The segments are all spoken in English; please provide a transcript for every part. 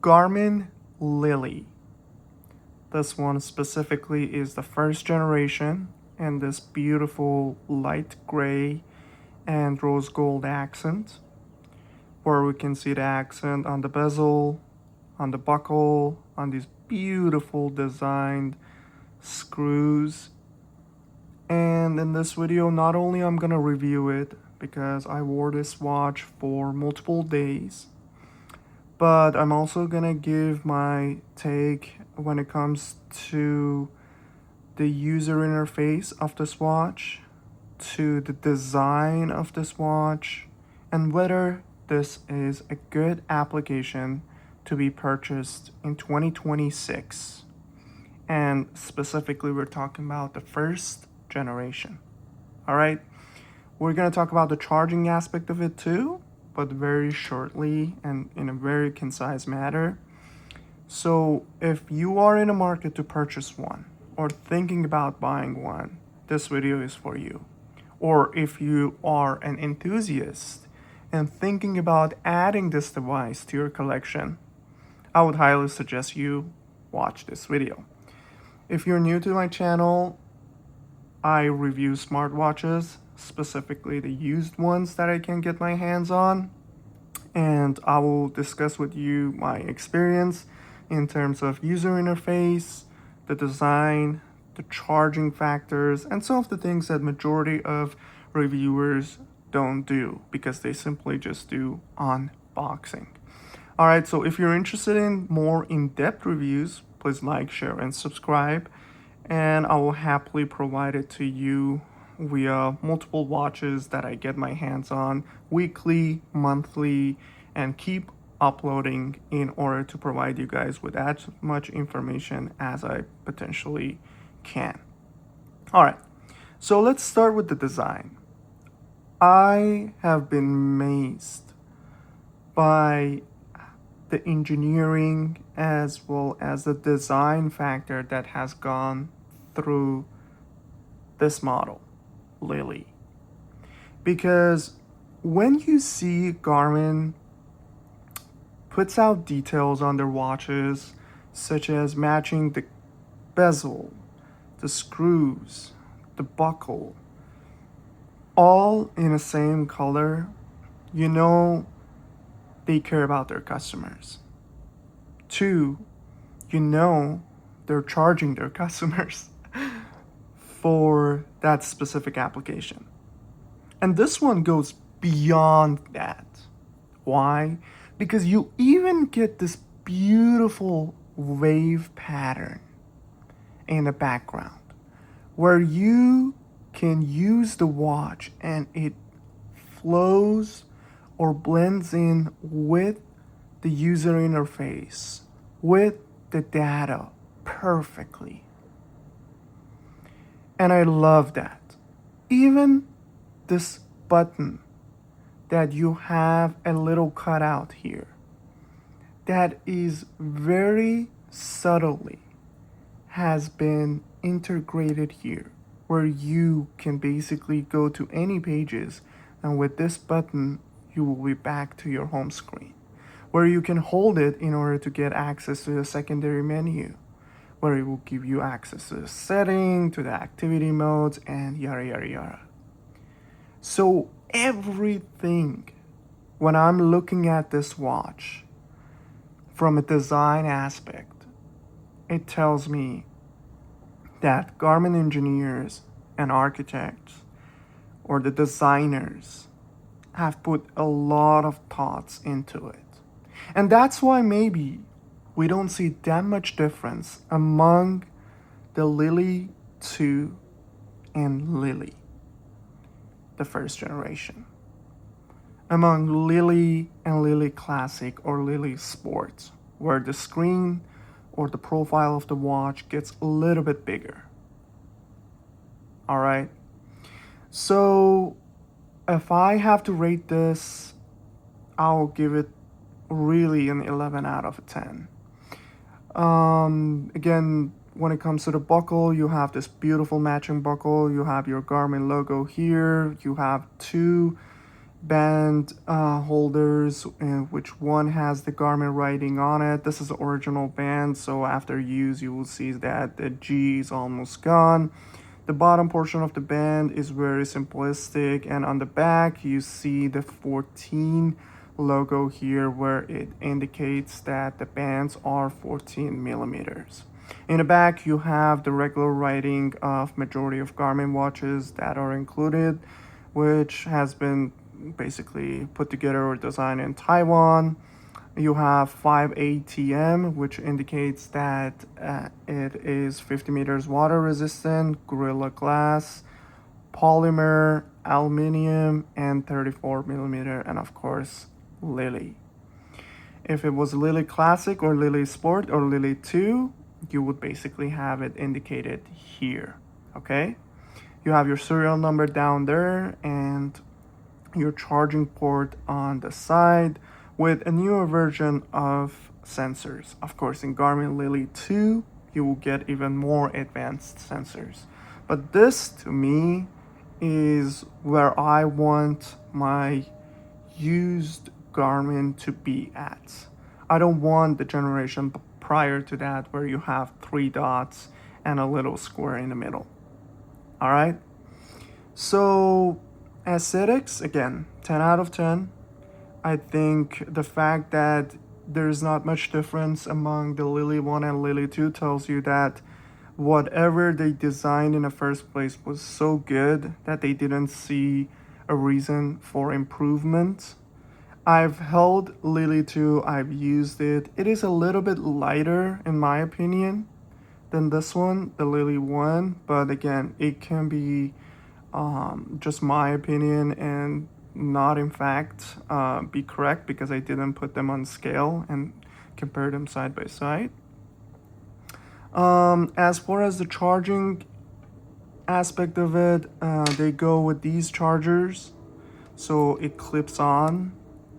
Garmin Lily. This one specifically is the first generation and this beautiful light gray and rose gold accent, where we can see the accent on the bezel, on the buckle, on these beautiful designed screws. And in this video, not only I'm gonna review it because I wore this watch for multiple days, but I'm also gonna give my take when it comes to the user interface of this watch, to the design of this watch, and whether this is a good application to be purchased in 2026. And specifically, we're talking about the first generation. All right, we're going to talk about the charging aspect of it too, but very shortly and in a very concise manner. So if you are in a market to purchase one or thinking about buying one, this video is for you. Or if you are an enthusiast and thinking about adding this device to your collection, I would highly suggest you watch this video. If you're new to my channel, I review smartwatches, specifically the used ones that I can get my hands on, and I will discuss with you my experience in terms of user interface, the design, the charging factors, and some of the things that majority of reviewers don't do because they simply just do unboxing. All right, so if you're interested in more in-depth reviews, please like, share, and subscribe, and I will happily provide it to you via multiple watches that I get my hands on weekly, monthly, and keep uploading in order to provide you guys with as much information as I potentially can. All right, so let's start with the design. I have been amazed by the engineering as well as the design factor that has gone through this model, Lily. Because when you see Garmin puts out details on their watches, such as matching the bezel, the screws, the buckle, all in the same color, you know they care about their customers. Two, you know they're charging their customers for that specific application. And this one goes beyond that. Why? Because you even get this beautiful wave pattern in the background where you can use the watch and it flows or blends in with the user interface, with the data perfectly. And I love that. Even this button that you have a little cutout here, that is very subtly has been integrated here, where you can basically go to any pages, and with this button you will be back to your home screen, where you can hold it in order to get access to the secondary menu, where it will give you access to the setting, to the activity modes, and yada yada yada. So everything, when I'm looking at this watch from a design aspect, it tells me that Garmin engineers and architects or the designers have put a lot of thoughts into it. And that's why maybe we don't see that much difference among the Lily 2 and Lily, the first generation, among Lily and Lily Classic or Lily Sport, where the screen or the profile of the watch gets a little bit bigger. All right. So if I have to rate this, I'll give it really an 11 out of 10. Again, when it comes to the buckle, you have this beautiful matching buckle. You have your Garmin logo here. You have two band holders, which one has the Garmin writing on it. This is the original band, so after use you will see that the G is almost gone. The bottom portion of the band is very simplistic, and on the back you see the 14 logo here where it indicates that the bands are 14 millimeters. In the back you have the regular writing of majority of Garmin watches that are included, which has been basically put together or designed in Taiwan. You have 5 ATM, which indicates that it is 50 meters water resistant, Gorilla Glass, polymer, aluminium, and 34 millimeter, and of course, Lily. If it was Lily Classic or Lily Sport or Lily 2, you would basically have it indicated here, okay? You have your serial number down there and your charging port on the side with a newer version of sensors. Of course, in Garmin Lily 2, you will get even more advanced sensors. But this, to me, is where I want my used Garmin to be at. I don't want the generation prior to that where you have 3 dots and a little square in the middle. All right? So, aesthetics, again, 10 out of 10. I think the fact that there's not much difference among the Lily 1 and Lily 2 tells you that whatever they designed in the first place was so good that they didn't see a reason for improvement. I've held Lily 2, I've used it. It is a little bit lighter, in my opinion, than this one, the Lily 1, but again, it can be just my opinion and not in fact be correct because I didn't put them on scale and compare them side by side. As far as the charging aspect of it, they go with these chargers, so it clips on.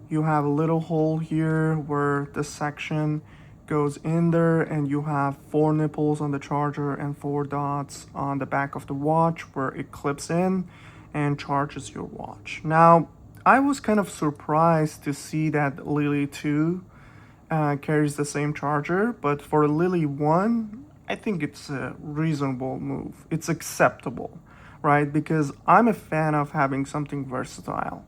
You have a little hole here where the section goes in there, and you have 4 nipples on the charger and 4 dots on the back of the watch where it clips in and charges your watch. Now, I was kind of surprised to see that Lily 2 carries the same charger, but for Lily 1, I think it's a reasonable move. It's acceptable, right? Because I'm a fan of having something versatile,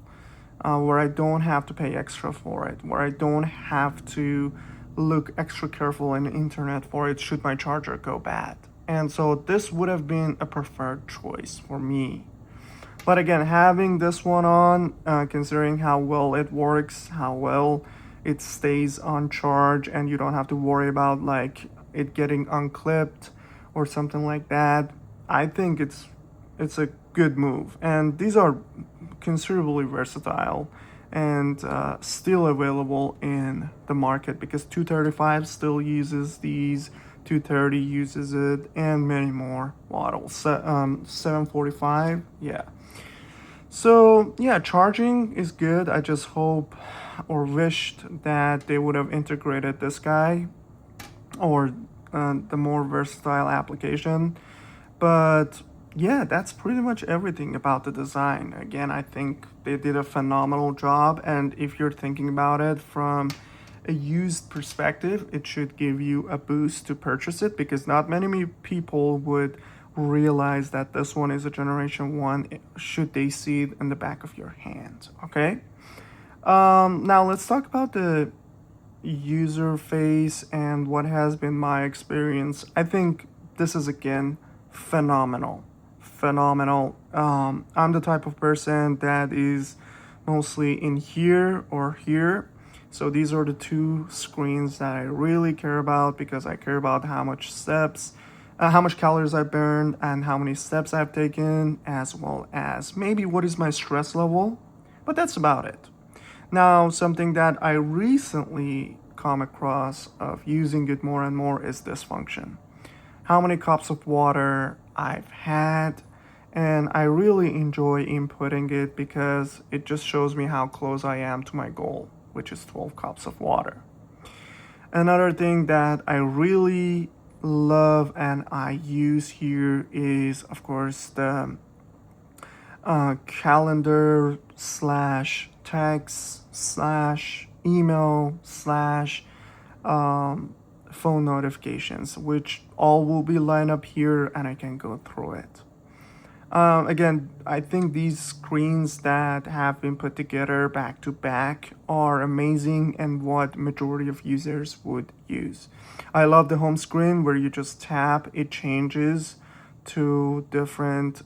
where I don't have to pay extra for it, where I don't have to look extra careful in the internet for it should my charger go bad. And so this would have been a preferred choice for me. But again, having this one on, considering how well it works, how well it stays on charge, and you don't have to worry about like it getting unclipped or something like that, I think it's a good move. And these are considerably versatile and still available in the market because 235 still uses these, 230 uses it, and many more models. 745, yeah. So yeah, charging is good. I just hope or wished that they would have integrated this guy or the more versatile application. But yeah, that's pretty much everything about the design. Again, I think they did a phenomenal job, and if you're thinking about it from a used perspective, it should give you a boost to purchase it because not many people would realize that this one is a generation 1 should they see it in the back of your hand. Okay, now let's talk about the user face and what has been my experience. I think this is again phenomenal. I'm the type of person that is mostly in here or here. So these are the 2 screens that I really care about because I care about how much steps, how much calories I burned and how many steps I've taken, as well as maybe what is my stress level. But that's about it. Now, something that I recently come across of using it more and more is this function. How many cups of water I've had, and I really enjoy inputting it because it just shows me how close I am to my goal, which is 12 cups of water. Another thing that I really love and I use here is, of course, the calendar slash text slash email slash phone notifications, which all will be lined up here and I can go through it. Again, I think these screens that have been put together back to back are amazing and what majority of users would use. I love the home screen where you just tap, it changes to different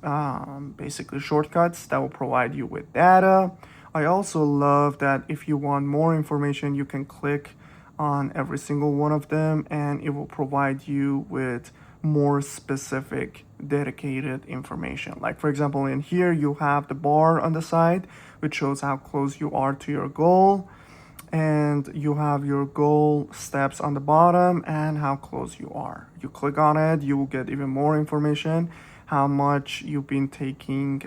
basically shortcuts that will provide you with data. I also love that if you want more information, you can click on every single one of them and it will provide you with more specific dedicated information. Like for example, in here you have the bar on the side which shows how close you are to your goal, and you have your goal steps on the bottom and how close you are. You click on it, you will get even more information, how much you've been taking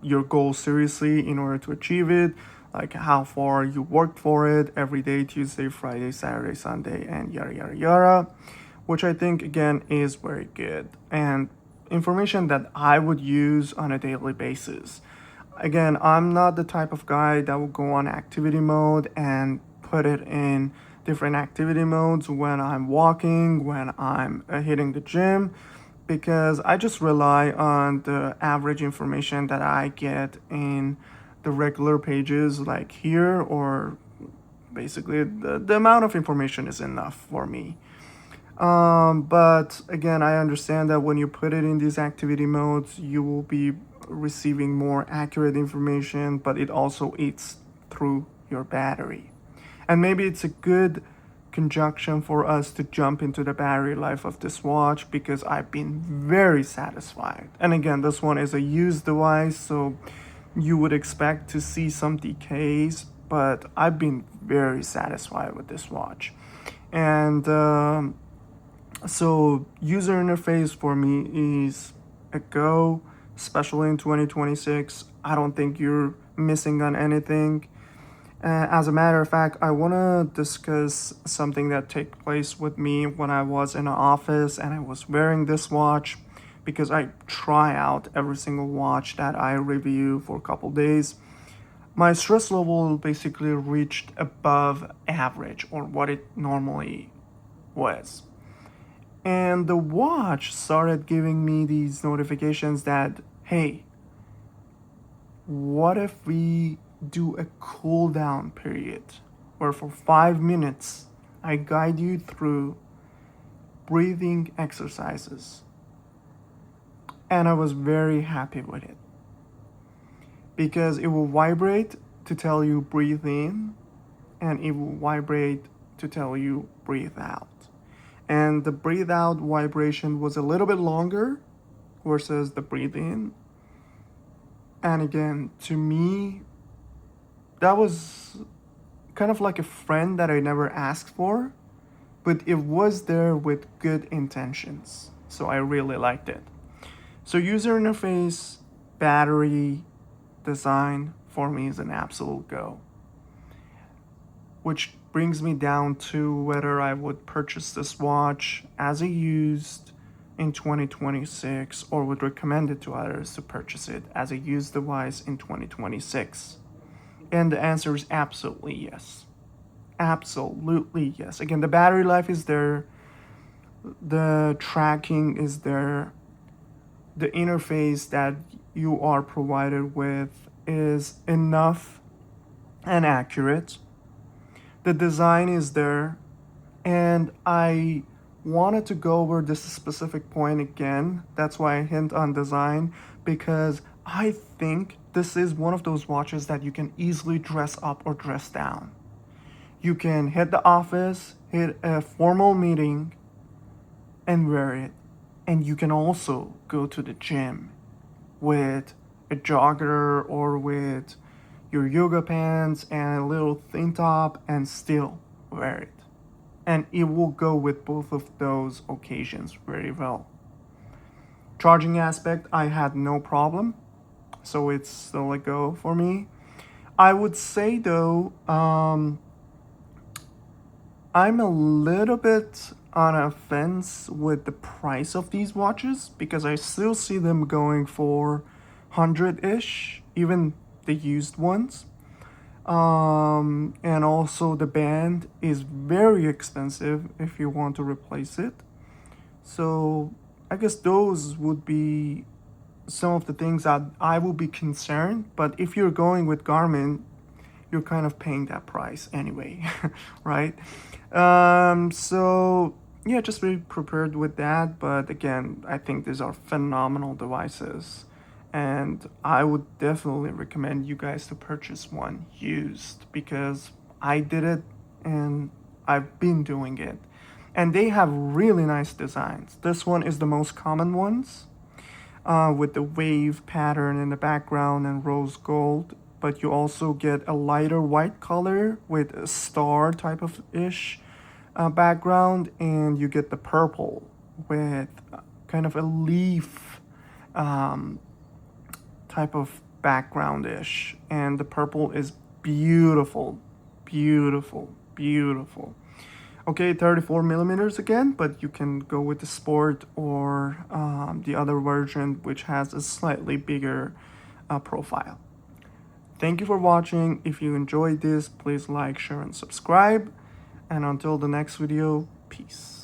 your goal seriously in order to achieve it, like how far you worked for it every day, Tuesday, Friday, Saturday, Sunday, and yada yada yada, which I think again is very good and information that I would use on a daily basis. Again, I'm not the type of guy that will go on activity mode and put it in different activity modes when I'm walking, when I'm hitting the gym, because I just rely on the average information that I get in the regular pages like here, or basically the amount of information is enough for me. But again, I understand that when you put it in these activity modes, you will be receiving more accurate information, but it also eats through your battery. And maybe it's a good conjunction for us to jump into the battery life of this watch because I've been very satisfied. And again, this one is a used device, so you would expect to see some decays, but I've been very satisfied with this watch. And so user interface for me is a go, especially in 2026. I don't think you're missing on anything. As a matter of fact, I want to discuss something that took place with me when I was in an office and I was wearing this watch, because I try out every single watch that I review for a couple days. My stress level basically reached above average, or what it normally was. And the watch started giving me these notifications that, hey, what if we do a cool down period where for 5 minutes I guide you through breathing exercises? And I was very happy with it because it will vibrate to tell you breathe in and it will vibrate to tell you breathe out. And the breathe out vibration was a little bit longer versus the breathe in. And again, to me, that was kind of like a friend that I never asked for, but it was there with good intentions. So I really liked it. So user interface, battery, design for me is an absolute go. Which brings me down to whether I would purchase this watch as a used in 2026 or would recommend it to others to purchase it as a used device in 2026. And the answer is absolutely yes. Absolutely yes. Again, the battery life is there, the tracking is there, the interface that you are provided with is enough and accurate. The design is there, and I wanted to go over this specific point again. That's why I hint on design, because I think this is one of those watches that you can easily dress up or dress down. You can hit the office, hit a formal meeting, and wear it. And you can also go to the gym with a jogger or with your yoga pants and a little thin top and still wear it. And it will go with both of those occasions very well. Charging aspect, I had no problem, so it's still a go for me. I would say though, I'm a little bit on a fence with the price of these watches because I still see them going for 100-ish, even the used ones. And also the band is very expensive if you want to replace it. So I guess those would be some of the things that I will be concerned. But if you're going with Garmin, you're kind of paying that price anyway, right? So yeah, just be prepared with that. But again, I think these are phenomenal devices, and I would definitely recommend you guys to purchase one used because I did it and I've been doing it. And they have really nice designs. This one is the most common ones, with the wave pattern in the background and rose gold. But you also get a lighter white color with a star type of ish background, and you get the purple with kind of a leaf um, type of background ish. And the purple is beautiful, beautiful, beautiful. Okay, 34 millimeters again, but you can go with the sport or the other version, which has a slightly bigger profile. Thank you for watching. If you enjoyed this, please like, share, and subscribe. And until the next video, peace.